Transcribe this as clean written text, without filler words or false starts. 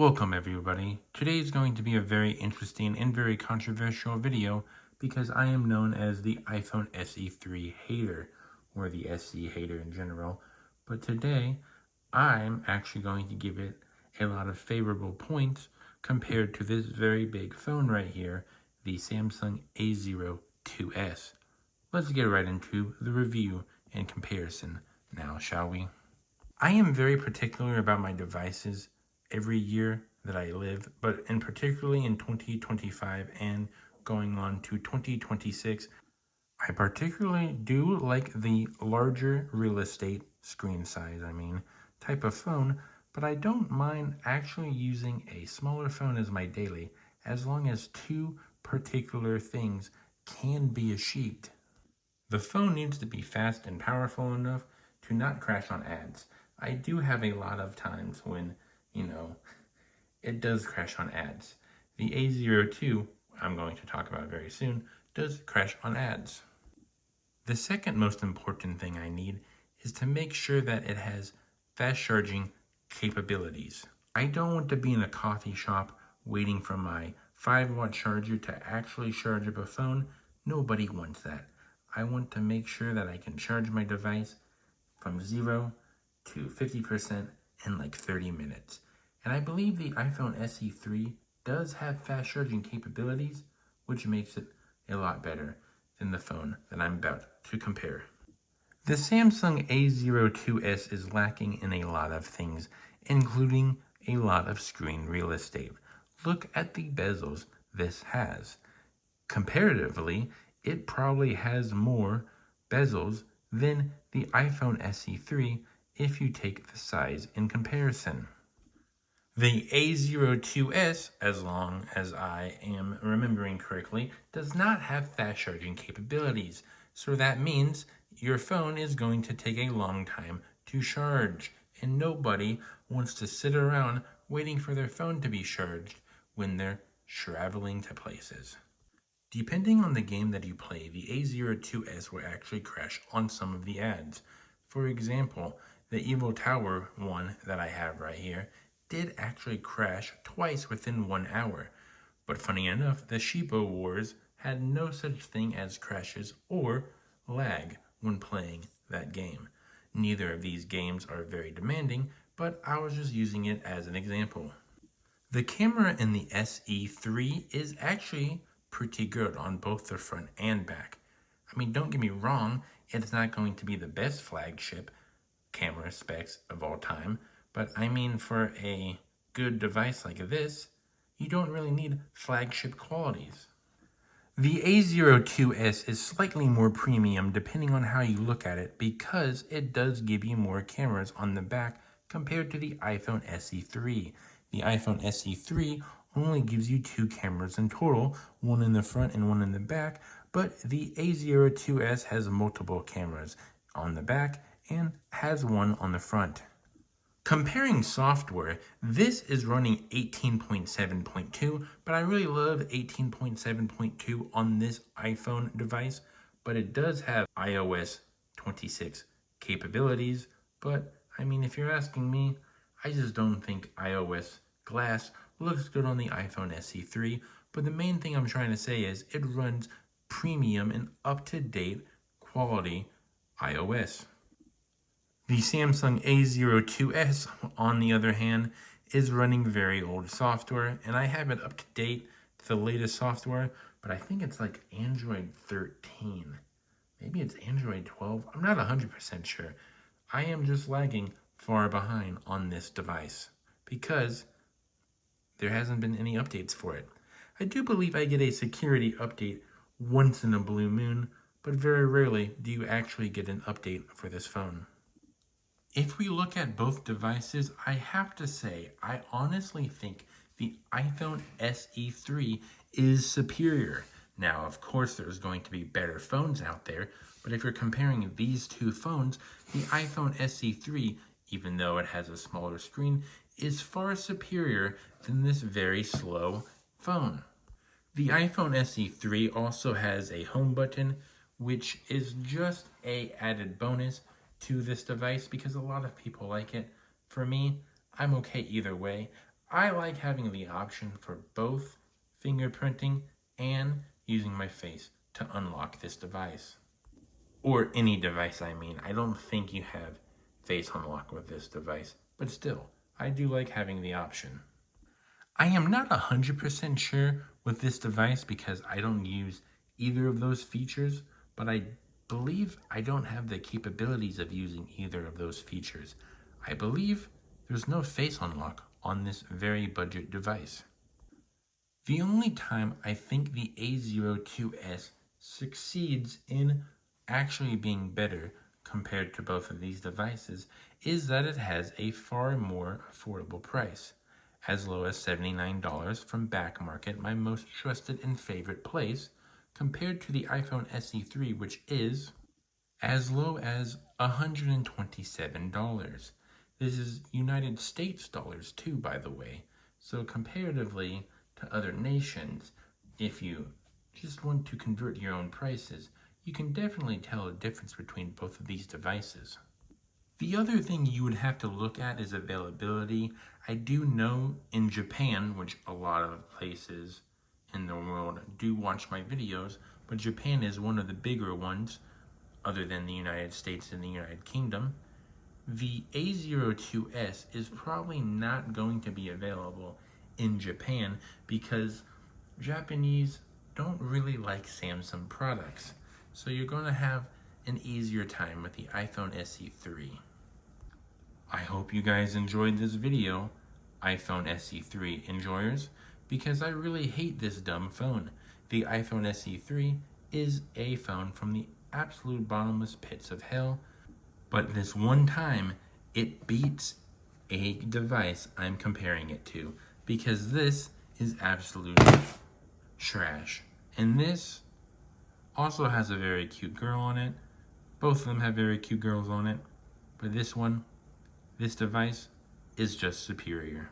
Welcome everybody. Today is going to be a very interesting and very controversial video because I am known as the iPhone SE3 hater, or the SE hater in general. But today, I'm actually going to give it a lot of favorable points compared to this very big phone right here, the Samsung A02s. Let's get right into the review and comparison now, shall we? I am very particular about my devices every year that I live, but in particularly in 2025 and going on to 2026, I particularly do like the larger real estate screen size, type of phone, but I don't mind actually using a smaller phone as my daily, as long as two particular things can be achieved. The phone needs to be fast and powerful enough to not crash on ads. I do have a lot of times when, it does crash on ads. The A02, I'm going to talk about very soon, does crash on ads. The second most important thing I need is to make sure that it has fast charging capabilities. I don't want to be in a coffee shop waiting for my 5-watt charger to actually charge up a phone. Nobody wants that. I want to make sure that I can charge my device from 0 to 50% in like 30 minutes. And I believe the iPhone SE3 does have fast charging capabilities, which makes it a lot better than the phone that I'm about to compare. The Samsung A02s is lacking in a lot of things, including a lot of screen real estate. Look at the bezels this has. Comparatively, it probably has more bezels than the iPhone SE3 if you take the size in comparison. The A02s, as long as I am remembering correctly, does not have fast charging capabilities, so that means your phone is going to take a long time to charge, and nobody wants to sit around waiting for their phone to be charged when they're traveling to places. Depending on the game that you play, the A02s will actually crash on some of the ads. For example, the Evil Tower one that I have right here did actually crash twice within 1 hour. But funny enough, the Sheepo Wars had no such thing as crashes or lag when playing that game. Neither of these games are very demanding, but I was just using it as an example. The camera in the SE3 is actually pretty good on both the front and back. Don't get me wrong, it's not going to be the best flagship camera specs of all time, but for a good device like this, you don't really need flagship qualities. The A02s is slightly more premium depending on how you look at it because it does give you more cameras on the back compared to the iPhone SE3. The iPhone SE3 only gives you 2 cameras in total, one in the front and one in the back, but the A02s has multiple cameras on the back and has one on the front. Comparing software, this is running 18.7.2, but I really love 18.7.2 on this iPhone device, but it does have iOS 26 capabilities, but if you're asking me, I just don't think iOS Glass looks good on the iPhone SE3, but the main thing I'm trying to say is it runs premium and up-to-date quality iOS. The Samsung A02s, on the other hand, is running very old software, and I have it up to date to the latest software, but I think it's like Android 13. Maybe it's Android 12. I'm not 100% sure. I am just lagging far behind on this device because there hasn't been any updates for it. I do believe I get a security update once in a blue moon, but very rarely do you actually get an update for this phone. If we look at both devices, I have to say, I honestly think the iPhone SE3 is superior. Now, of course, there's going to be better phones out there, but if you're comparing these two phones, the iPhone SE3, even though it has a smaller screen, is far superior than this very slow phone. The iPhone SE3 also has a home button, which is just an added bonus to this device because a lot of people like it. For me, I'm okay either way. I like having the option for both fingerprinting and using my face to unlock this device. Or any device, I mean. I don't think you have face unlock with this device, but still, I do like having the option. I am not 100% sure with this device because I don't use either of those features, but I believe I don't have the capabilities of using either of those features. I believe there's no face unlock on this very budget device. The only time I think the A02s succeeds in actually being better compared to both of these devices is that it has a far more affordable price, as low as $79 from Back Market, my most trusted and favorite place, compared to the iPhone SE3, which is as low as $127. This is United States dollars too, by the way. So comparatively to other nations, if you just want to convert your own prices, you can definitely tell a difference between both of these devices. The other thing you would have to look at is availability. I do know in Japan, which a lot of places in the world do watch my videos, but Japan is one of the bigger ones, other than the United States and the United Kingdom. The A02s is probably not going to be available in Japan because Japanese don't really like Samsung products. So you're going to have an easier time with the iPhone SE3. I hope you guys enjoyed this video, iPhone SE3 enjoyers, because I really hate this dumb phone. The iPhone SE3 is a phone from the absolute bottomless pits of hell, but this one time it beats a device I'm comparing it to, because this is absolute trash. And this also has a very cute girl on it. Both of them have very cute girls on it, but this device is just superior.